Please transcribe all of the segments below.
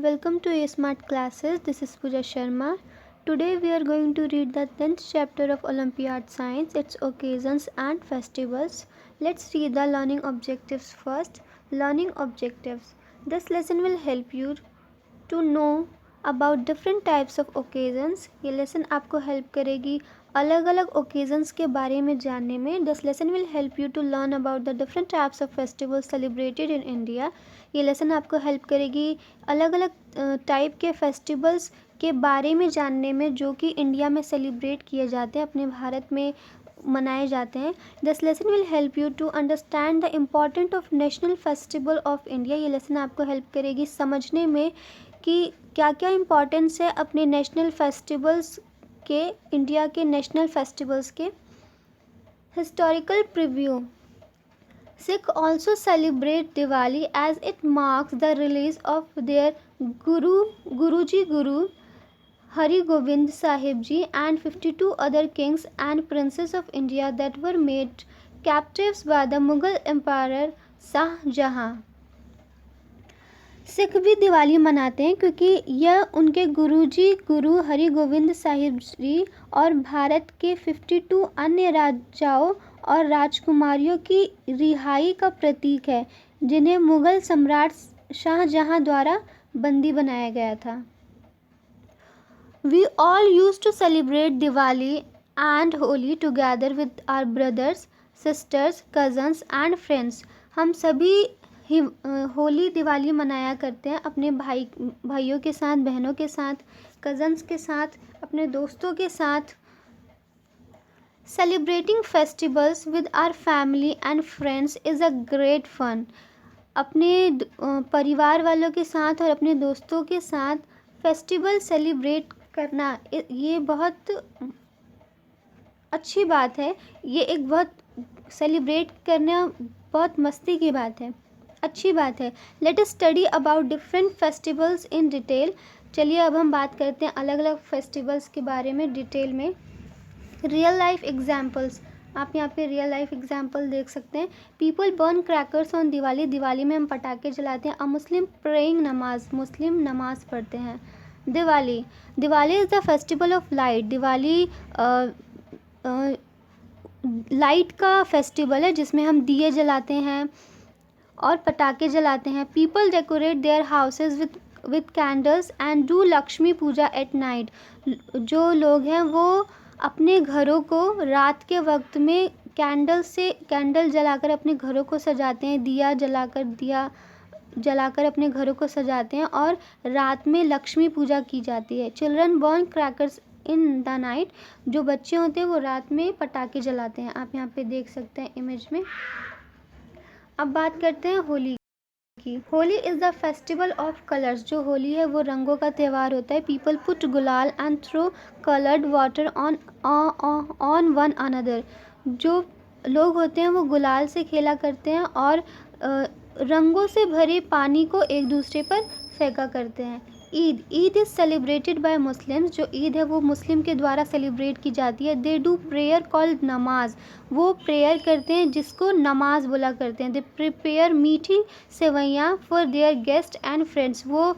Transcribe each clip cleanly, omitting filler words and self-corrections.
Welcome to A Smart Classes. This is Pooja Sharma. Today we are going to read the 10th chapter of Olympiad Science, its occasions and festivals. Let's read the learning objectives first. Learning objectives. This lesson will help you to know about different types of occasions. ये lesson आपको help करेगी अलग अलग occasions के बारे में जानने में. This lesson will help you to learn about the different types of festivals celebrated in India. ये लेसन आपको हेल्प करेगी अलग अलग टाइप के फेस्टिवल्स के बारे में जानने में जो कि इंडिया में सेलिब्रेट किए जाते हैं, अपने भारत में मनाए जाते हैं. This lesson will help you to understand the important of national festival of India. ये लेसन आपको हेल्प करेगी समझने में कि क्या क्या इम्पोर्टेंस है अपने नेशनल फेस्टिवल्स के, इंडिया के नेशनल फेस्टिवल्स के. Historical preview. Sikh also celebrate Diwali as it marks the release of their Guruji Guru Hari Gobind Sahib Ji and 52 other kings and princes of India that were made captives by the Mughal Emperor Shah Jahan. Sikh भी दिवाली मनाते हैं क्योंकि यह उनके गुरुजी गुरु हरि गोविंद साहिब जी और भारत के 52 अन्य राजाओं और राजकुमारियों की रिहाई का प्रतीक है जिन्हें मुगल सम्राट शाहजहां द्वारा बंदी बनाया गया था. We all used to celebrate Diwali and Holi together with our brothers, sisters, cousins and friends. हम सभी होली दिवाली मनाया करते हैं अपने भाइयों के साथ, बहनों के साथ, कज़न्स के साथ, अपने दोस्तों के साथ. Celebrating festivals with our family and friends is a great fun. अपने परिवार वालों के साथ और अपने दोस्तों के साथ फेस्टिवल सेलिब्रेट करना ये बहुत अच्छी बात है. ये एक बहुत सेलिब्रेट करना बहुत मस्ती की बात है, अच्छी बात है. Let us study about different festivals in detail. चलिए अब हम बात करते हैं अलग अलग फेस्टिवल्स के बारे में डिटेल में. Real life examples. आप यहाँ पे रियल लाइफ एग्जाम्पल देख सकते हैं. People burn crackers on Diwali. Diwali में हम पटाखे जलाते हैं. अ मुस्लिम प्रेइंग नमाज. मुस्लिम नमाज पढ़ते हैं. Diwali. Diwali is the festival of light. Diwali light का फेस्टिवल है जिसमें हम दिए जलाते हैं और पटाखे जलाते हैं. People decorate their houses with candles and do Lakshmi puja at night. जो लोग हैं वो अपने घरों को रात के वक्त में कैंडल जलाकर अपने घरों को सजाते हैं. दिया जलाकर अपने घरों को सजाते हैं और रात में लक्ष्मी पूजा की जाती है. Children burn crackers in the night. जो बच्चे होते हैं वो रात में पटाखे जलाते हैं. आप यहाँ पे देख सकते हैं इमेज में. अब बात करते हैं होली की. Holi is the festival of colours. जो होली है वो रंगों का त्यौहार होता है. People put gulal and throw coloured water on one another. जो लोग होते हैं वो गुलाल से खेला करते हैं और रंगों से भरे पानी को एक दूसरे पर फेंका करते हैं. Eid. Eid is celebrated by Muslims. जो ईद है वो मुस्लिम के द्वारा सेलिब्रेट की जाती है. दे डू प्रेयर कॉल्ड नमाज. वो प्रेयर करते हैं जिसको नमाज बोला करते हैं. They prepare meethi sevaiyan for their guest and friends. वो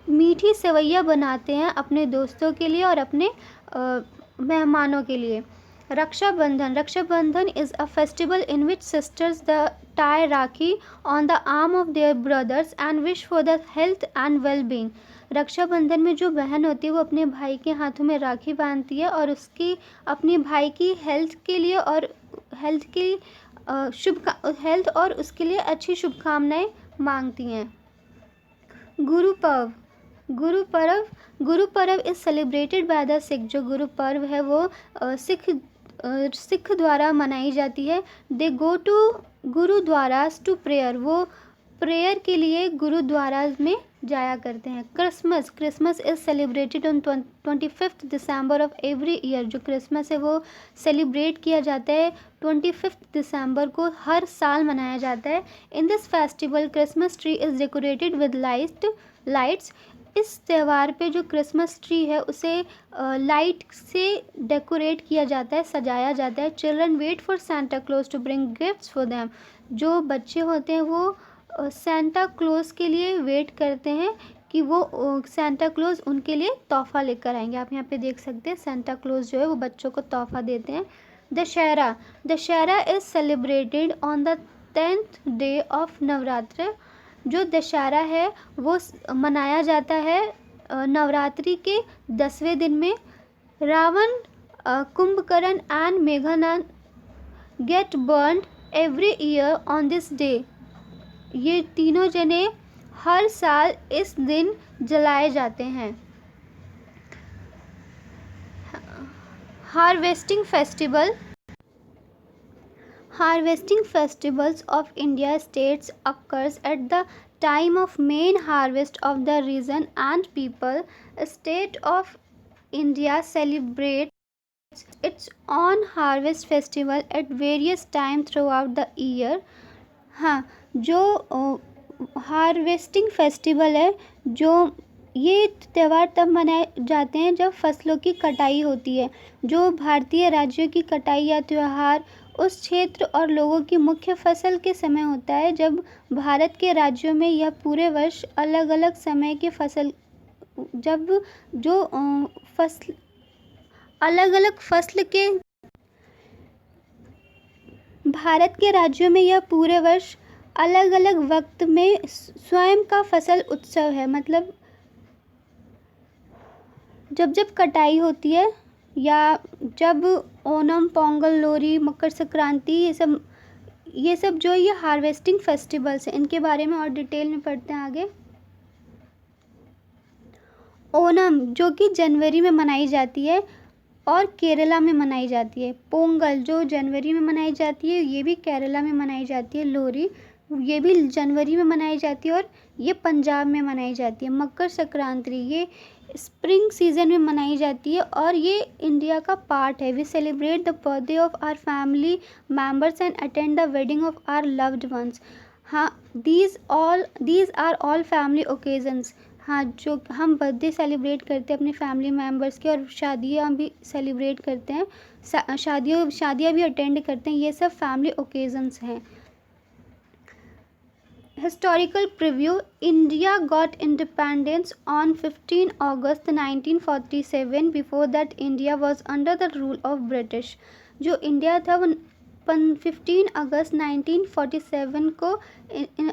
मीठी सेवैयाँ बनाते हैं अपने दोस्तों के लिए और अपने मेहमानों के लिए. Rakshabandhan. Rakshabandhan is a festival in which sisters the tie Rakhi on the arm of their brothers and wish for the health and well-being. Rakshabandhan में जो बहन होती है वो अपने भाई के हाथों में राखी बांधती है और उसकी अपने भाई की हेल्थ के लिए और हेल्थ और उसके लिए अच्छी शुभकामनाएं मांगती हैं. Guru Parv is celebrated by the Sikh. जो गुरु पर्व है वो सिख द्वारा मनाई जाती है. दे गो टू गुरुद्वारास टू प्रेयर. वो प्रेयर के लिए गुरुद्वारा में जाया करते हैं. Christmas is celebrated on 25 December of every year. जो क्रिसमस है वो सेलिब्रेट किया जाता है 25 दिसंबर को, हर साल मनाया जाता है. In this festival Christmas tree is decorated with lights. इस त्यौहार पे जो क्रिसमस ट्री है उसे लाइट से डेकोरेट किया जाता है, सजाया जाता है. Children wait for Santa Claus to bring gifts for them. जो बच्चे होते हैं वो सेंटा क्लॉज के लिए वेट करते हैं कि वो सेंटा क्लॉज उनके लिए तोहफा लेकर आएंगे। आप यहाँ पे देख सकते हैं सेंटा क्लॉज जो है वो बच्चों को तोहफा देते हैं। Dussehra, Dussehra is celebrated on the 10th day of Navratra. जो दशहरा है वो मनाया जाता है नवरात्रि के 10वें दिन में। Ravan, Kumbhkaran and Meghnad get burned every year on this day. ये तीनों जने हर साल इस दिन जलाए जाते हैं। Harvesting festival, harvesting festivals of India states occurs at the time of main harvest of the region and people. State of India celebrates its own harvest festival at various times throughout the year. हाँ, जो harvesting festival है, जो ये त्यौहार तब मनाए जाते हैं जब फसलों की कटाई होती है। जो भारतीय राज्यों की कटाई या त्यौहार उस क्षेत्र और लोगों की मुख्य फसल के समय होता है। जब भारत के राज्यों में यह पूरे वर्ष अलग अलग समय की फसल जब जो फसल अलग अलग फसल के भारत के राज्यों में यह पूरे वर्ष अलग अलग वक्त में स्वयं का फसल उत्सव है। मतलब जब जब कटाई होती है या जब ओणम, पोंगल, लोहरी, मकर संक्रांति, ये सब जो ये हार्वेस्टिंग फेस्टिवल्स हैं, इनके बारे में और डिटेल में पढ़ते हैं आगे। ओणम जो कि जनवरी में मनाई जाती है और केरला में मनाई जाती है। पोंगल जो जनवरी में मनाई जाती है, ये भी केरला में मनाई जाती है। लोहरी ये भी जनवरी में मनाई जाती है और ये पंजाब में मनाई जाती है। मकर संक्रांति ये स्प्रिंग सीजन में मनाई जाती है और ये इंडिया का पार्ट है। We celebrate the birthday of our family members and attend the wedding of our loved ones. हाँ, these are all family occasions. हाँ, जो हम बर्थडे सेलिब्रेट करते हैं अपने फैमिली मेम्बर्स के और शादियाँ भी सेलिब्रेट करते हैं, शादियाँ भी अटेंड करते हैं, ये सब फैमिली ओकेजन्स हैं। Historical preview, India got independence on 15 August 1947. Before that, India was under the rule of British. जो इंडिया था वो 15 अगस्त 1947 को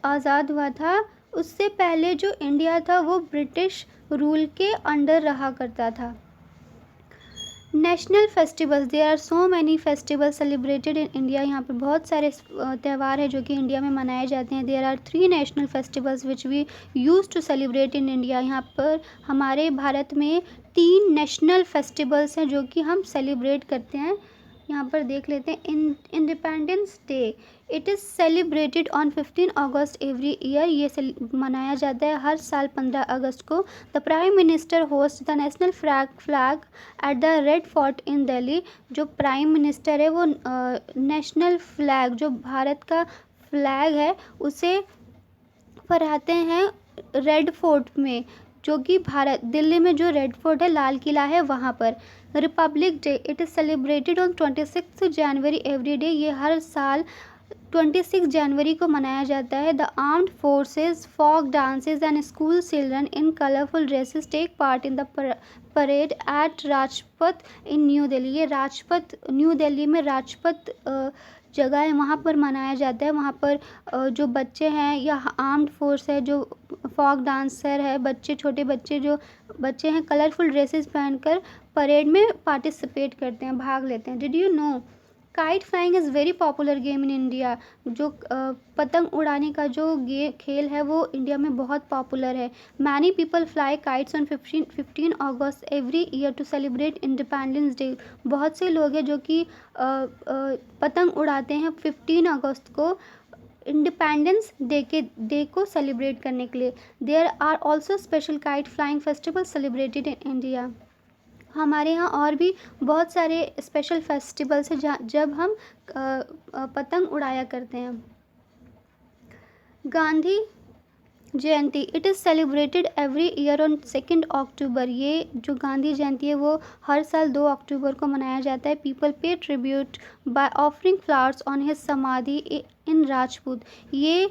आज़ाद हुआ था। उससे पहले जो इंडिया था वो ब्रिटिश रूल के अंडर रहा करता था। National festivals, there are so many festivals celebrated in India. यहाँ पे बहुत सारे त्यौहार हैं जो कि इंडिया में मनाए जाते हैं। There are 3 national festivals which we use to celebrate in India. यहाँ पर हमारे भारत में 3 नेशनल फेस्टिवल्स हैं जो कि हम सेलिब्रेट करते हैं। यहाँ पर देख लेते हैं। Independence day, it is celebrated on 15 August every year. ये मनाया जाता है हर साल 15 अगस्त को। The prime minister host the national flag at the red fort in Delhi. जो प्राइम मिनिस्टर है वो नेशनल फ्लैग जो भारत का फ्लैग है उसे फहराते हैं रेड फोर्ट में, जो कि दिल्ली में जो रेड फोर्ट है, लाल किला है, वहाँ पर। Republic Day, it is celebrated on 26 January every day. ये हर साल 26 जनवरी को मनाया जाता है। The armed forces, folk dances and school children in colourful dresses take part in the parade at Rajpath in New Delhi. ये राजपथ, न्यू दिल्ली में राजपथ जगह है, वहाँ पर मनाया जाता है। वहाँ पर जो बच्चे हैं या आर्म्ड फोर्स है, जो फोक डांसर है, बच्चे, छोटे बच्चे जो बच्चे हैं, कलरफुल ड्रेसेस पहनकर परेड में पार्टिसिपेट करते हैं, भाग लेते हैं। Did you know kite flying is very popular game in India. जो पतंग उड़ाने का जो खेल है वो इंडिया में बहुत पॉपुलर है। Many people fly kites on 15 August every year to celebrate Independence Day. बहुत से लोग हैं जो कि पतंग उड़ाते हैं 15 अगस्त को इंडिपेंडेंस डे को सेलिब्रेट करने के लिए। There are also special kite flying festival celebrated in India. हमारे यहाँ और भी बहुत सारे स्पेशल फेस्टिवल्स हैं जब हम पतंग उड़ाया करते हैं। Gandhi Jayanti, it is celebrated every year on 2 October. ये जो गांधी जयंती है वो हर साल 2 अक्टूबर को मनाया जाता है। पीपल पे tribute by offering flowers on his समाधि इन राजपूत। ये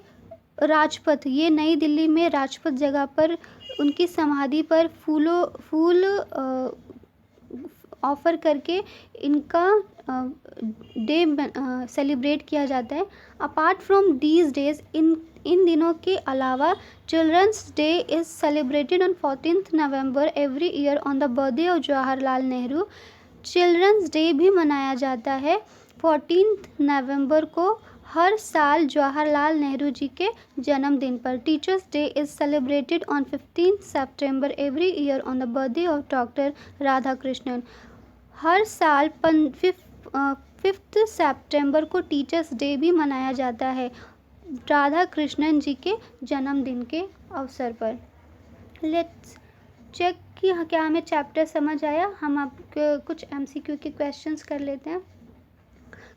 राजपथ, ये नई दिल्ली में राजपथ जगह पर उनकी समाधि पर फूल ऑफ़र करके इनका डे सेलिब्रेट किया जाता है। अपार्ट फ्रॉम दीज डेज, इन दिनों के अलावा children's day is celebrated on 14th November every year on the birthday of Jawaharlal Nehru. Children's day भी मनाया जाता है 14th नवंबर को हर साल जवाहरलाल नेहरू जी के जन्मदिन पर। Teachers day is celebrated on 15th September every year on the birthday of doctor Radhakrishnan. हर साल 5th सितंबर को टीचर्स डे भी मनाया जाता है राधा कृष्णन जी के जन्मदिन के अवसर पर। लेट्स चेक कि क्या हमें चैप्टर समझ आया। हम आपके कुछ MCQ के क्वेश्चंस कर लेते हैं।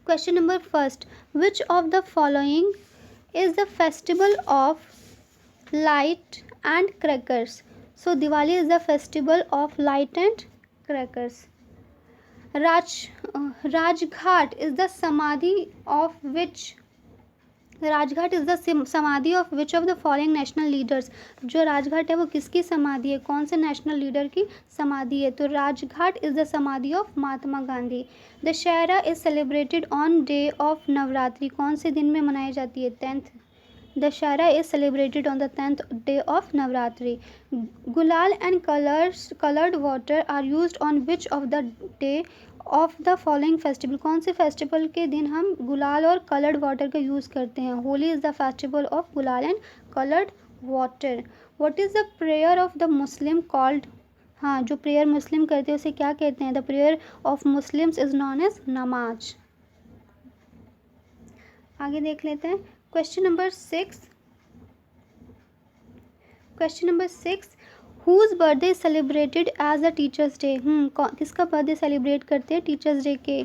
Question number first, which of the following is the festival of light and crackers? So Diwali is the festival of light and crackers. Rajghat is the samadhi of which? Rajghat is the samadhi of which of the following national leaders? जो राजघाट है वो किसकी समाधि है, कौन से national leader की समाधि है? तो Rajghat is the samadhi of Mahatma Gandhi. Dussehra is celebrated on day of Navratri, कौन से दिन में मनाई जाती है? 10th। Dussehra is celebrated on the 10th day of Navratri. Gulal and coloured water are used on which of the day of the following festival? कौन से फेस्टिवल के दिन हम गुलाल और कलर्ड वाटर का यूज़ करते हैं? Holi is the festival of gulal and coloured water. What is the prayer of the Muslim called? हाँ, जो प्रेयर मुस्लिम करते हैं उसे क्या कहते हैं? The prayer of Muslims is known as namaz. आगे देख लेते हैं question number 6। Question number 6, whose birthday celebrated as the teachers day? किसका बर्थडे सेलिब्रेट करते हैं टीचर्स डे के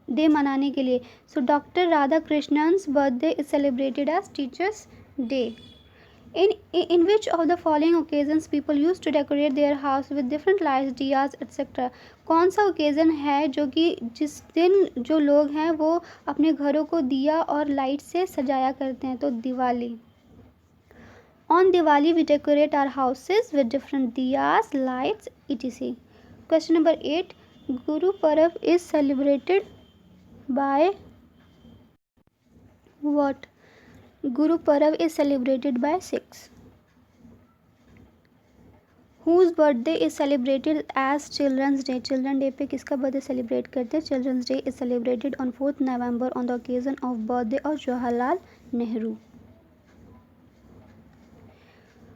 डे मनाने के लिए? So doctor Radha Krishnan's birthday is celebrated as teachers day. In which of the following occasions people use to decorate their house with different lights, diyas etcetera? कौन सा occasion है जो कि जिस दिन जो लोग हैं वो अपने घरों को दिया और लाइट से सजाया करते हैं? तो Diwali. On Diwali, we decorate our houses with different diyas, lights, etc. Question number 8. Guru Parv is celebrated by what? Guru Parv is celebrated by 6. Whose birthday is celebrated as Children's Day? Children's Day पे किसका birthday celebrate करते हैं? Children's Day is celebrated on 4th November on the occasion of birthday of Jawaharlal Nehru.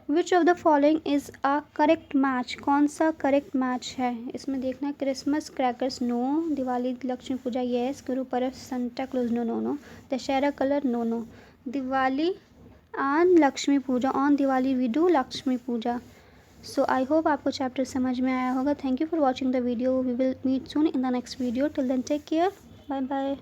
Which of the following is a correct match? कौन सा correct match है? इसमें देखना है Christmas crackers no, Diwali Lakshmi puja yes, Guru Parv Santa Claus no, Dussehra colour no, Diwali and Lakshmi puja, on Diwali we do Lakshmi puja. So I hope आपको chapter समझ में आया होगा। Thank you for watching the video. We will meet soon in the next video. Till then take care, bye bye.